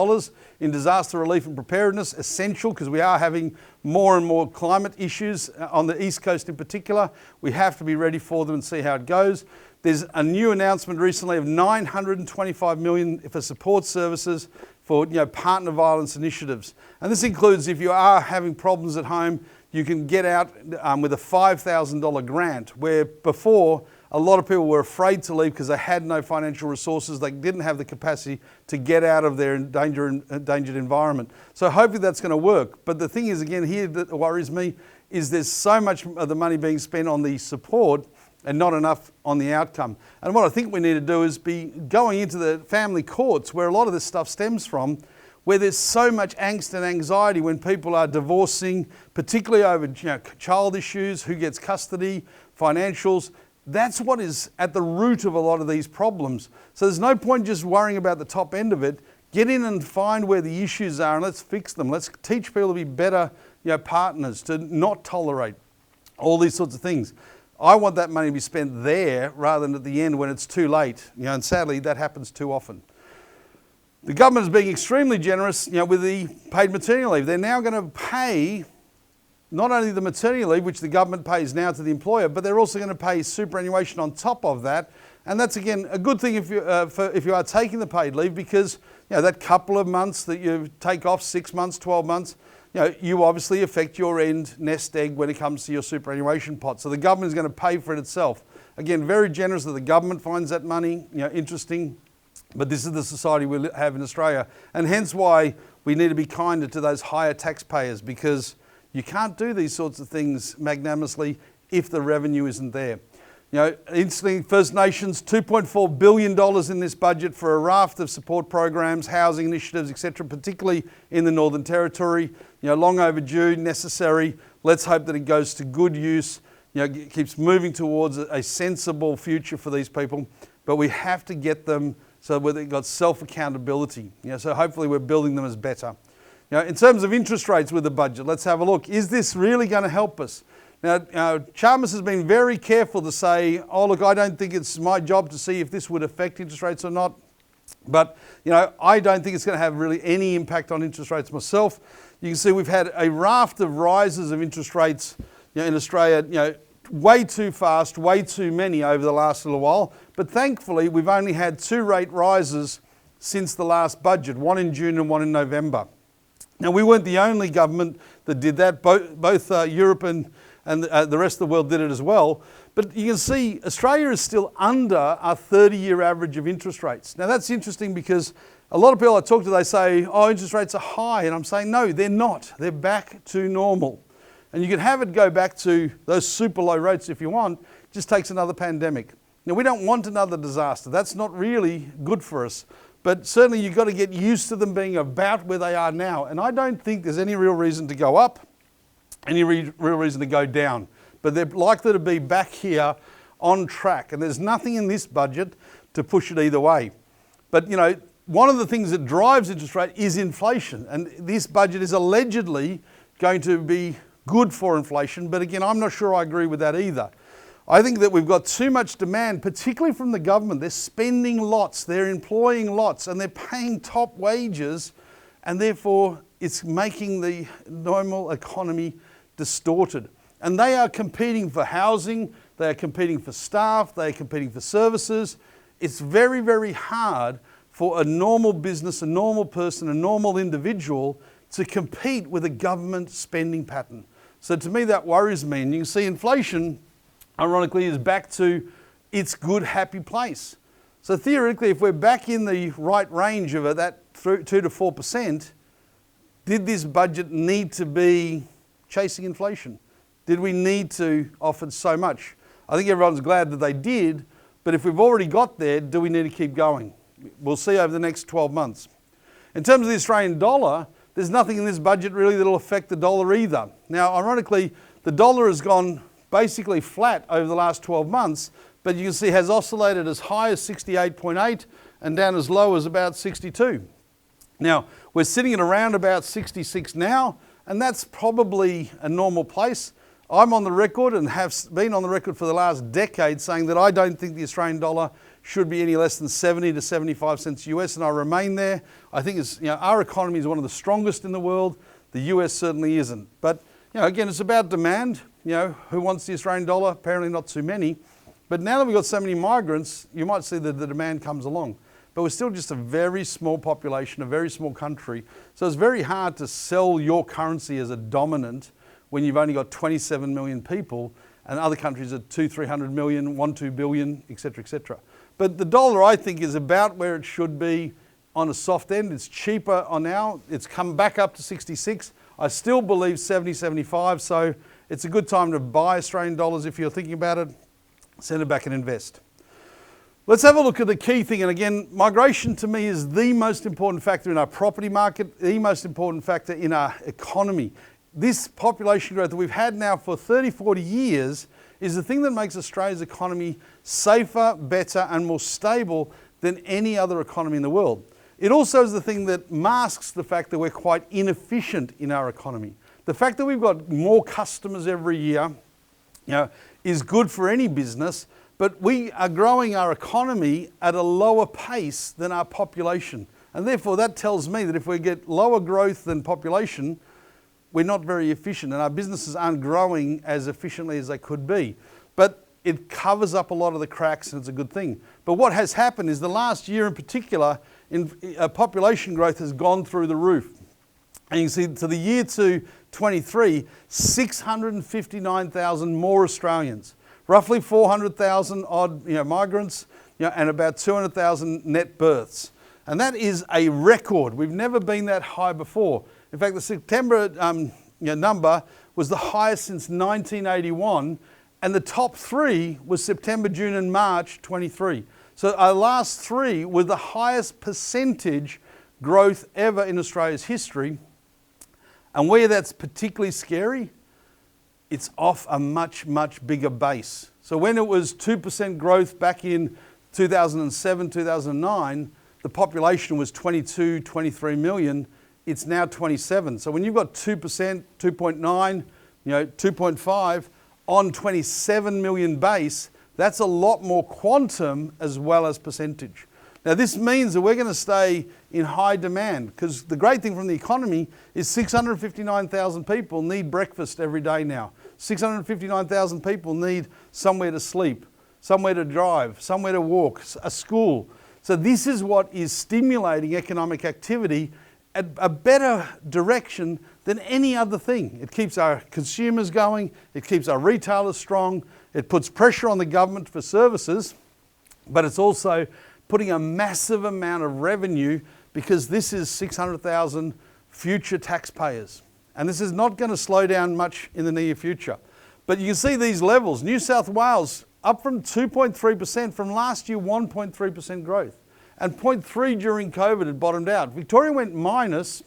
in disaster relief and preparedness, essential because we are having more and more climate issues on the East Coast in particular. We have to be ready for them and see how it goes. There's a new announcement recently of $925 million for support services for partner violence initiatives. And this includes, if you are having problems at home, you can get out with a $5,000 grant, where before a lot of people were afraid to leave because they had no financial resources. They didn't have the capacity to get out of their endangered environment. So hopefully that's going to work. But the thing is, again, here that worries me is there's so much of the money being spent on the support and not enough on the outcome. And what I think we need to do is be going into the family courts, where a lot of this stuff stems from, where there's so much angst and anxiety when people are divorcing, particularly over child issues, who gets custody, financials. That's what is at the root of a lot of these problems. So there's no point just worrying about the top end of it. Get in and find where the issues are and let's fix them. Let's teach people to be better partners, to not tolerate all these sorts of things. I want that money to be spent there rather than at the end when it's too late. And sadly, that happens too often. The government is being extremely generous with the paid maternity leave. They're now going to pay not only the maternity leave, which the government pays now to the employer, but they're also going to pay superannuation on top of that. And that's, again, a good thing if you are taking the paid leave, because that couple of months that you take off, 6 months, 12 months, you obviously affect your end nest egg when it comes to your superannuation pot. So the government is going to pay for it itself. Again, very generous that the government finds that money, interesting. But this is the society we have in Australia. And hence why we need to be kinder to those higher taxpayers, because you can't do these sorts of things magnanimously if the revenue isn't there. Instantly, First Nations, $2.4 billion in this budget for a raft of support programs, housing initiatives, etc., particularly in the Northern Territory. Long overdue, necessary. Let's hope that it goes to good use, keeps moving towards a sensible future for these people. But we have to get them so where they've got self-accountability. So hopefully we're building them as better. In terms of interest rates with the budget, let's have a look. Is this really going to help us? Now, Chalmers has been very careful to say, oh, look, I don't think it's my job to see if this would affect interest rates or not. But, I don't think it's going to have really any impact on interest rates myself. You can see we've had a raft of rises of interest rates in Australia, way too fast, way too many over the last little while. But thankfully, we've only had 2 rate rises since the last budget, one in June and one in November. Now, we weren't the only government that did that. Both Europe and the rest of the world did it as well. But you can see Australia is still under our 30-year average of interest rates. Now, that's interesting because a lot of people I talk to, they say, oh, interest rates are high. And I'm saying, no, they're not. They're back to normal. And you can have it go back to those super low rates if you want. It just takes another pandemic. Now, we don't want another disaster. That's not really good for us. But certainly you've got to get used to them being about where they are now. And I don't think there's any real reason to go up, any real reason to go down. But they're likely to be back here on track. And there's nothing in this budget to push it either way. But, one of the things that drives interest rate is inflation. And this budget is allegedly going to be good for inflation. But again, I'm not sure I agree with that either. I think that we've got too much demand, particularly from the government. They're spending lots, they're employing lots, and they're paying top wages, and therefore it's making the normal economy distorted. And they are competing for housing, they are competing for staff, they are competing for services. It's very, very hard for a normal business, a normal person, a normal individual to compete with a government spending pattern. So to me, that worries me. And you can see inflation, ironically, is back to its good, happy place. So theoretically, if we're back in the right range of that 2 to 4%, did this budget need to be chasing inflation? Did we need to offer so much? I think everyone's glad that they did, but if we've already got there, do we need to keep going? We'll see over the next 12 months. In terms of the Australian dollar, there's nothing in this budget really that will affect the dollar either. Now, ironically, the dollar has gone basically flat over the last 12 months, but you can see has oscillated as high as 68.8 and down as low as about 62. Now, we're sitting at around about 66 now, and that's probably a normal place. I'm on the record and have been on the record for the last decade saying that I don't think the Australian dollar should be any less than 70 to 75 cents US, and I remain there. I think it's, our economy is one of the strongest in the world. The US certainly isn't. But again, it's about demand. Who wants the Australian dollar? Apparently not too many. But now that we've got so many migrants, you might see that the demand comes along. But we're still just a very small population, a very small country. So it's very hard to sell your currency as a dominant when you've only got 27 million people and other countries are 200-300 million, 1-2 billion, etc., etc. But the dollar, I think, is about where it should be on a soft end. It's cheaper on now. It's come back up to 66. I still believe 70, 75. So it's a good time to buy Australian dollars if you're thinking about it. Send it back and invest. Let's have a look at the key thing. And again, migration to me is the most important factor in our property market, the most important factor in our economy. This population growth that we've had now for 30, 40 years is the thing that makes Australia's economy safer, better and more stable than any other economy in the world. It also is the thing that masks the fact that we're quite inefficient in our economy. The fact that we've got more customers every year, is good for any business, but we are growing our economy at a lower pace than our population. And therefore that tells me that if we get lower growth than population, we're not very efficient and our businesses aren't growing as efficiently as they could be. But it covers up a lot of the cracks and it's a good thing. But what has happened is the last year in particular, population growth has gone through the roof. And you can see to the year to 23, 659,000 more Australians, roughly 400,000 odd migrants, and about 200,000 net births. And that is a record. We've never been that high before. In fact, the September number was the highest since 1981, and the top three was September, June and March 23. So our last three were the highest percentage growth ever in Australia's history. And where that's particularly scary, it's off a much, much bigger base. So when it was 2% growth back in 2007, 2009, the population was 22, 23 million. It's now 27. So when you've got 2%, 2.9, 2.5 on 27 million base, that's a lot more quantum as well as percentage. Now this means that we're going to stay in high demand because the great thing from the economy is 659,000 people need breakfast every day now. 659,000 people need somewhere to sleep, somewhere to drive, somewhere to walk, a school. So this is what is stimulating economic activity at a better direction than any other thing. It keeps our consumers going, it keeps our retailers strong, it puts pressure on the government for services, but it's also putting a massive amount of revenue because this is 600,000 future taxpayers. And this is not going to slow down much in the near future. But you can see these levels. New South Wales up from 2.3% from last year, 1.3% growth. And 0.3 during COVID had bottomed out. Victoria went minus,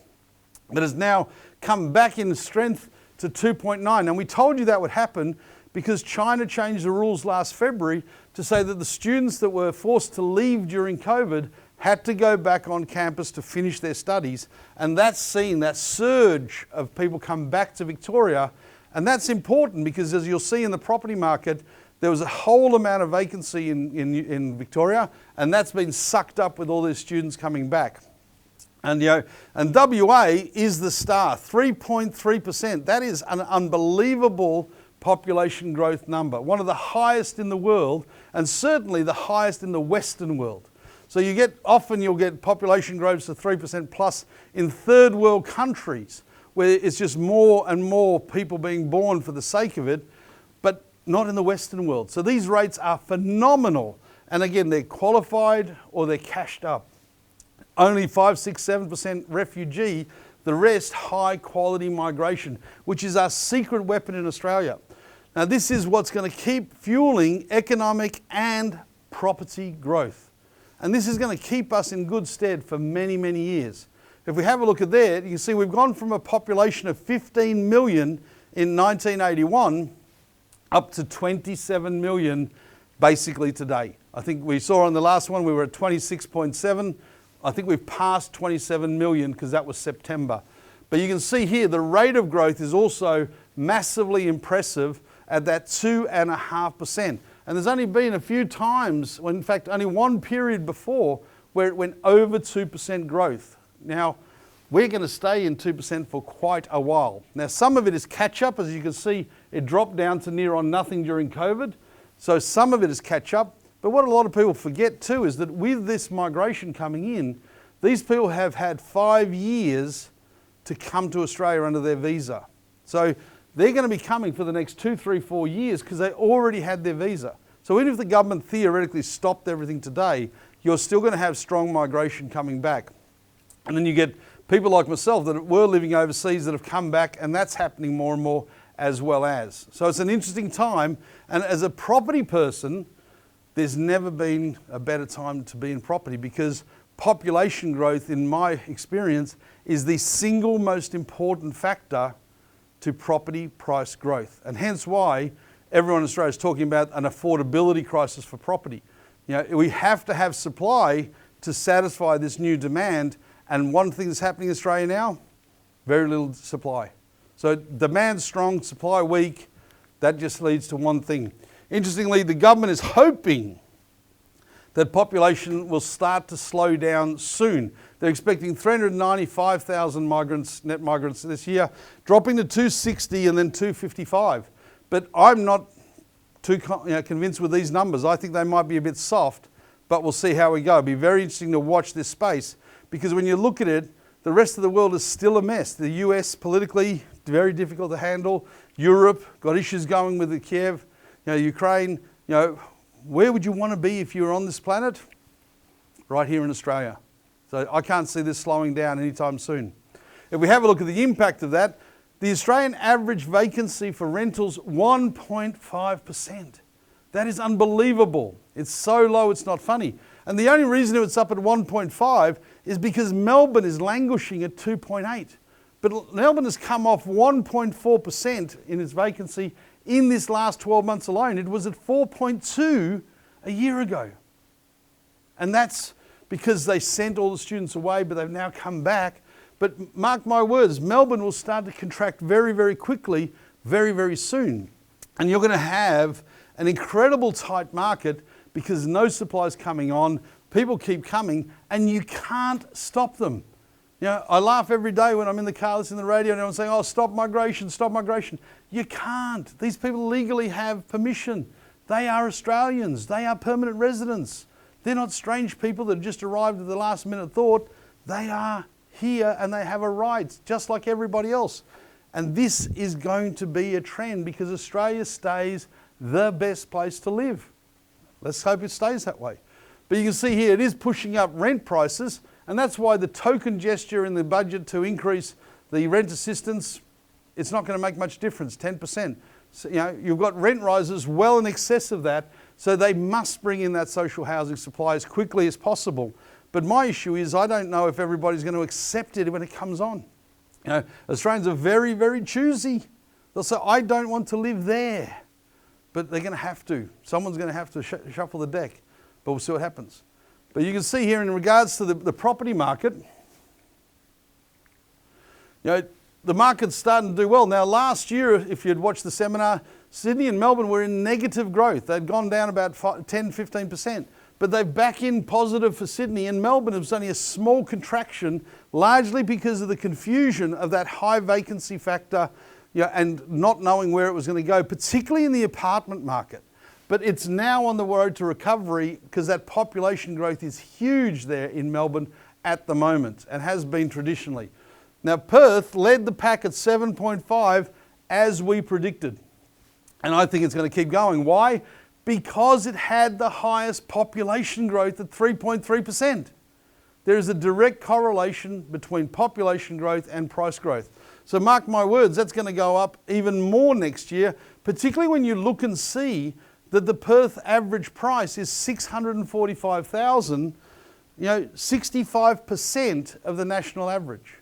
but has now come back in strength to 2.9. And we told you that would happen because China changed the rules last February to say that the students that were forced to leave during COVID had to go back on campus to finish their studies. And that's seen that surge of people come back to Victoria. And that's important because as you'll see in the property market, there was a whole amount of vacancy in Victoria, and that's been sucked up with all these students coming back. And WA is the star, 3.3%. That is an unbelievable population growth number, one of the highest in the world, and certainly the highest in the Western world. So you'll get population growth to 3% plus in third world countries, where it's just more and more people being born for the sake of it, but not in the Western world. So these rates are phenomenal. And again, they're qualified or they're cashed up. Only 5, 6, 7% refugee, the rest high quality migration, which is our secret weapon in Australia. Now this is what's going to keep fueling economic and property growth. And this is going to keep us in good stead for many, many years. If we have a look at there, you can see we've gone from a population of 15 million in 1981 up to 27 million basically today. I think we saw on the last one we were at 26.7. I think we've passed 27 million because that was September. But you can see here the rate of growth is also massively impressive at that 2.5%. And there's only been a few times, in fact only one period before, where it went over 2% growth. Now, we're going to stay in 2% for quite a while. Now, some of it is catch-up. As you can see, it dropped down to near on nothing during COVID. So some of it is catch-up. But what a lot of people forget too is that with this migration coming in, these people have had 5 years to come to Australia under their visa. So they're going to be coming for the next 2, 3, 4 years because they already had their visa. So even if the government theoretically stopped everything today, you're still going to have strong migration coming back. And then you get people like myself that were living overseas that have come back, and that's happening more and more as well as. So it's an interesting time, and as a property person, there's never been a better time to be in property because population growth, in my experience, is the single most important factor to property price growth. And hence why everyone in Australia is talking about an affordability crisis for property. You know, we have to have supply to satisfy this new demand. And one thing that's happening in Australia now, very little supply. So demand strong, supply weak, that just leads to one thing. Interestingly, the government is hoping that population will start to slow down soon. They're expecting 395,000 net migrants this year, dropping to 260 and then 255. But I'm not too convinced with these numbers. I think they might be a bit soft, but we'll see how we go. It'll be very interesting to watch this space. Because when you look at it, the rest of the world is still a mess. The US politically, very difficult to handle. Europe, got issues going with the Kiev, Ukraine. Where would you want to be if you were on this planet? Right here in Australia. So I can't see this slowing down anytime soon. If we have a look at the impact of that, the Australian average vacancy for rentals, 1.5%. That is unbelievable. It's so low, it's not funny. And the only reason it's up at 1.5 is because Melbourne is languishing at 2.8. But Melbourne has come off 1.4% in its vacancy in this last 12 months alone. It was at 4.2 a year ago. And that's because they sent all the students away, but they've now come back. But mark my words, Melbourne will start to contract very, very quickly, very, very soon. And you're going to have an incredible tight market because no supply is coming on, people keep coming, and you can't stop them. I laugh every day when I'm in the car listening to the radio and everyone's saying, oh, stop migration, stop migration. You can't. These people legally have permission. They are Australians. They are permanent residents. They're not strange people that just arrived at the last minute thought. They are here and they have a right, just like everybody else. And this is going to be a trend because Australia stays the best place to live. Let's hope it stays that way. But you can see here it is pushing up rent prices, and that's why the token gesture in the budget to increase the rent assistance, it's not going to make much difference, 10%. So, you've got rent rises well in excess of that, so they must bring in that social housing supply as quickly as possible. But my issue is I don't know if everybody's going to accept it when it comes on. Australians are very, very choosy. They'll say, I don't want to live there. But they're going to have to. Someone's going to have to shuffle the deck. But we'll see what happens. But you can see here in regards to the property market, the market's starting to do well. Now last year, if you'd watched the seminar, Sydney and Melbourne were in negative growth. They'd gone down about 10-15%. But they're back in positive for Sydney, and Melbourne was only a small contraction, largely because of the confusion of that high vacancy factor and not knowing where it was going to go, particularly in the apartment market. but it's now on the road to recovery because that population growth is huge there in Melbourne at the moment and has been traditionally. Now, Perth led the pack at 7.5 as we predicted. And I think it's going to keep going. Why? Because it had the highest population growth at 3.3%. There is a direct correlation between population growth and price growth. So mark my words, that's going to go up even more next year, particularly when you look and see that the Perth average price is $645,000, 65% of the national average.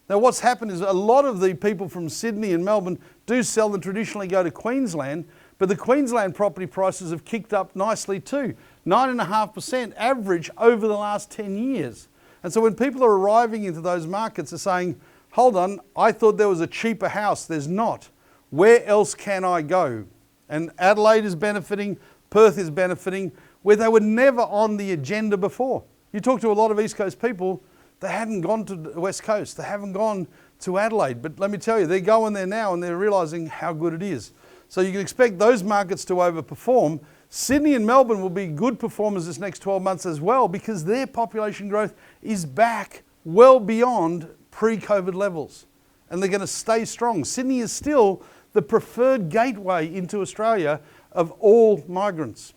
Now what's happened is a lot of the people from Sydney and Melbourne do sell and traditionally go to Queensland, but the Queensland property prices have kicked up nicely too. 9.5% average over the last 10 years. And so when people are arriving into those markets, they're saying, hold on, I thought there was a cheaper house. There's not. Where else can I go? And Adelaide is benefiting, Perth is benefiting, where they were never on the agenda before. You talk to a lot of East Coast people, they hadn't gone to the West Coast, they haven't gone to Adelaide. But let me tell you, they're going there now and they're realising how good it is. So you can expect those markets to overperform. Sydney and Melbourne will be good performers this next 12 months as well because their population growth is back well beyond pre-COVID levels. And they're going to stay strong. Sydney is still the preferred gateway into Australia of all migrants.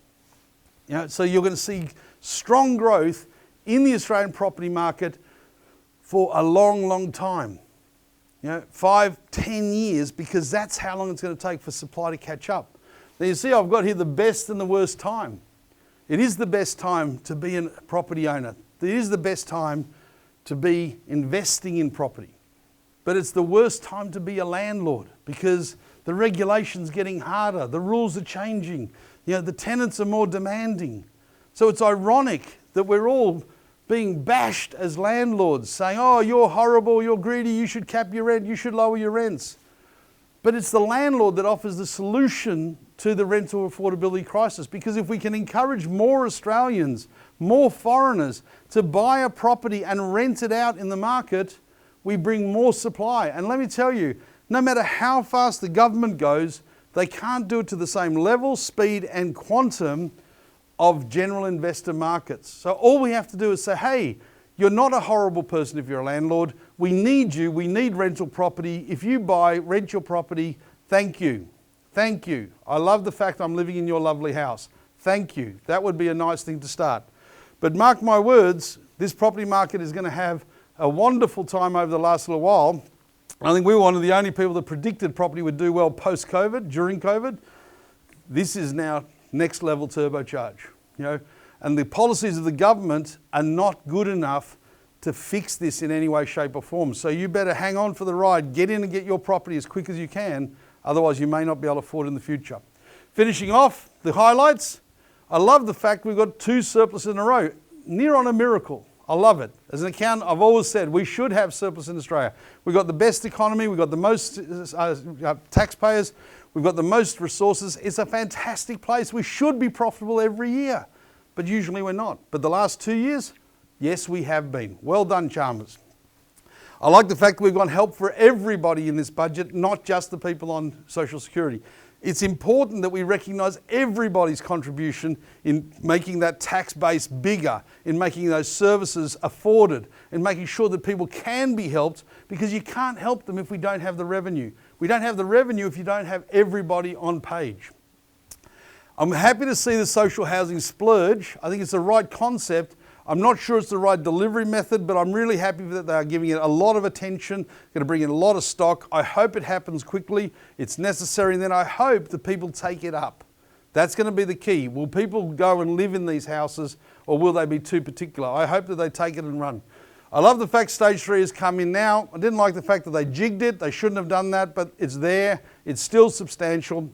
So you're going to see strong growth in the Australian property market for a long, long time. 5, 10 years, because that's how long it's going to take for supply to catch up. Now you see I've got here the best and the worst time. It is the best time to be a property owner. It is the best time to be investing in property. But it's the worst time to be a landlord because the regulation's getting harder, the rules are changing, the tenants are more demanding. So it's ironic that we're all being bashed as landlords, saying, oh, you're horrible, you're greedy, you should cap your rent, you should lower your rents. But it's the landlord that offers the solution to the rental affordability crisis, because if we can encourage more Australians, more foreigners to buy a property and rent it out in the market, we bring more supply. And let me tell you, no matter how fast the government goes, they can't do it to the same level, speed and quantum of general investor markets. So all we have to do is say, hey, you're not a horrible person if you're a landlord. We need you. We need rental property. If you rent your property, thank you. Thank you. I love the fact I'm living in your lovely house. Thank you. That would be a nice thing to start. But mark my words, this property market is going to have a wonderful time over the last little while. I think we were one of the only people that predicted property would do well post-COVID, during COVID. This is now next level turbocharge, and the policies of the government are not good enough to fix this in any way, shape or form. So you better hang on for the ride, get in and get your property as quick as you can, otherwise you may not be able to afford it in the future. Finishing off the highlights, I love the fact we've got 2 surpluses in a row, near on a miracle. I love it. As an accountant, I've always said we should have surplus in Australia. We've got the best economy, we've got the most taxpayers, we've got the most resources. It's a fantastic place. We should be profitable every year, but usually we're not. But the last 2 years, yes, we have been. Well done, Chalmers. I like the fact that we've got help for everybody in this budget, not just the people on Social Security. It's important that we recognise everybody's contribution in making that tax base bigger, in making those services afforded, in making sure that people can be helped, because you can't help them if we don't have the revenue. We don't have the revenue if you don't have everybody on page. I'm happy to see the social housing splurge. I think it's the right concept. I'm not sure it's the right delivery method, but I'm really happy that they are giving it a lot of attention, going to bring in a lot of stock. I hope it happens quickly. It's necessary, and then I hope that people take it up. That's going to be the key. Will people go and live in these houses, or will they be too particular? I hope that they take it and run. I love the fact stage 3 has come in now. I didn't like the fact that they jigged it. They shouldn't have done that, but it's there. It's still substantial.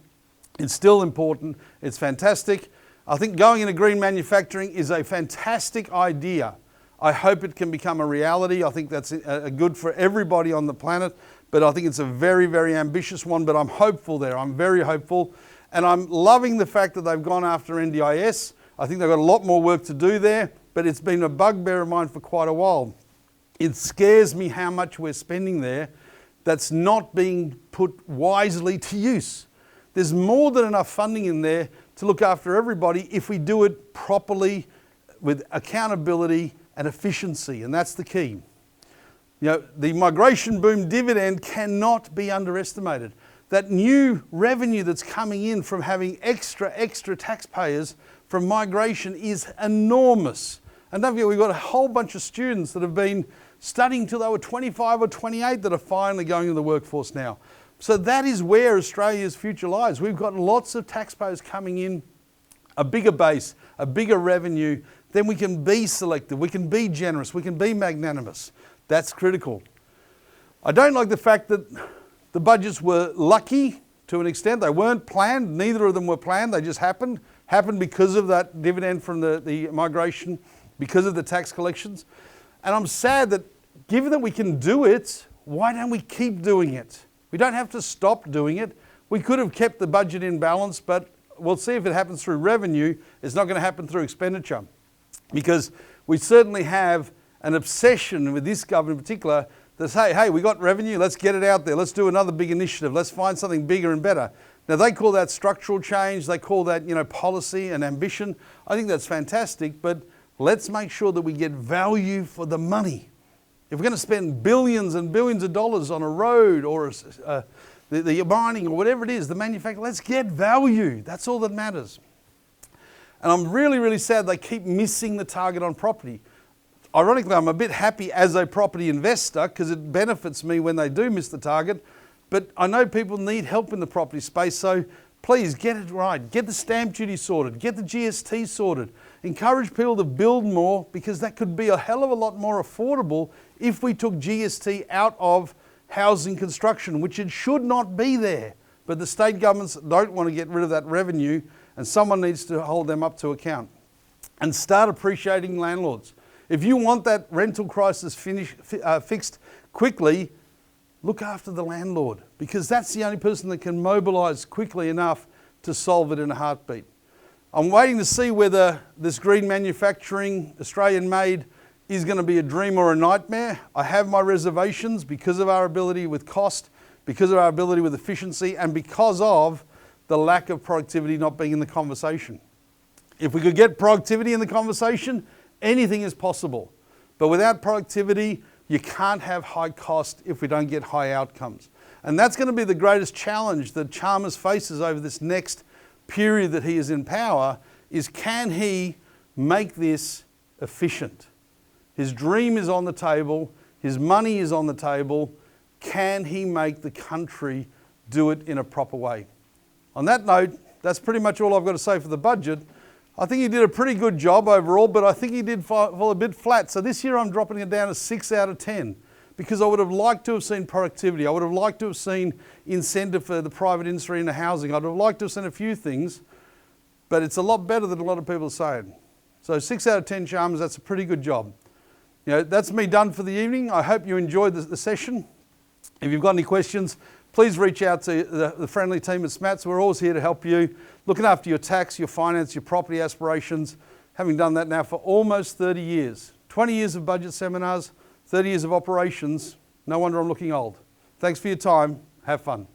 It's still important. It's fantastic. I think going into green manufacturing is a fantastic idea. I hope it can become a reality. I think that's good for everybody on the planet, but I think it's a very, very ambitious one, but I'm hopeful there. I'm very hopeful. And I'm loving the fact that they've gone after NDIS. I think they've got a lot more work to do there, but it's been a bugbear of mine for quite a while. It scares me how much we're spending there that's not being put wisely to use. There's more than enough funding in there to look after everybody if we do it properly with accountability and efficiency, and that's the key. You know, the migration boom dividend cannot be underestimated. That new revenue that's coming in from having extra taxpayers from migration is enormous. And don't forget, we've got a whole bunch of students that have been studying till they were 25 or 28 that are finally going into the workforce now. So that is where Australia's future lies. We've got lots of taxpayers coming in, a bigger base, a bigger revenue. Then we can be selective, we can be generous, we can be magnanimous. That's critical. I don't like the fact that the budgets were lucky to an extent. They weren't planned. Neither of them were planned. They just happened because of that dividend from the migration, because of the tax collections. And I'm sad that given that we can do it, why don't we keep doing it? We don't have to stop doing it. We could have kept the budget in balance, but we'll see if it happens through revenue. It's not going to happen through expenditure, because we certainly have an obsession with this government in particular that say, hey, we got revenue, let's get it out there, let's do another big initiative, let's find something bigger and better. Now they call that structural change, they call that, you know, policy and ambition. I think that's fantastic, but let's make sure that we get value for the money. If we're going to spend billions and billions of dollars on a road or the mining or whatever it is, the manufacturing, let's get value. That's all that matters. And I'm really, really sad they keep missing the target on property. Ironically, I'm a bit happy as a property investor because it benefits me when they do miss the target. But I know people need help in the property space, so please get it right. Get the stamp duty sorted. Get the GST sorted. Encourage people to build more, because that could be a hell of a lot more affordable if we took GST out of housing construction, which it should not be there. But the state governments don't want to get rid of that revenue, and someone needs to hold them up to account. And start appreciating landlords. If you want that rental crisis fixed quickly, look after the landlord, because that's the only person that can mobilise quickly enough to solve it in a heartbeat. I'm waiting to see whether this green manufacturing, Australian made, is going to be a dream or a nightmare. I have my reservations because of our ability with cost, because of our ability with efficiency, and because of the lack of productivity not being in the conversation. If we could get productivity in the conversation, anything is possible. But without productivity, you can't have high cost if we don't get high outcomes. And that's going to be the greatest challenge that Chalmers faces over this next period that he is in power, is can he make this efficient? His dream is on the table, his money is on the table. Can he make the country do it in a proper way? On that note, that's pretty much all I've got to say for the budget. I think he did a pretty good job overall, but I think he did fall a bit flat. So this year I'm dropping it down to 6 out of 10, because I would have liked to have seen productivity. I would have liked to have seen incentive for the private industry in the housing. I'd have liked to have seen a few things, but it's a lot better than a lot of people are saying. So 6 out of 10, Chalmers, that's a pretty good job. You know, that's me done for the evening. I hope you enjoyed the session. If you've got any questions, please reach out to the friendly team at SMATS. We're always here to help you, looking after your tax, your finance, your property aspirations, having done that now for almost 30 years. 20 years of budget seminars, 30 years of operations. No wonder I'm looking old. Thanks for your time. Have fun.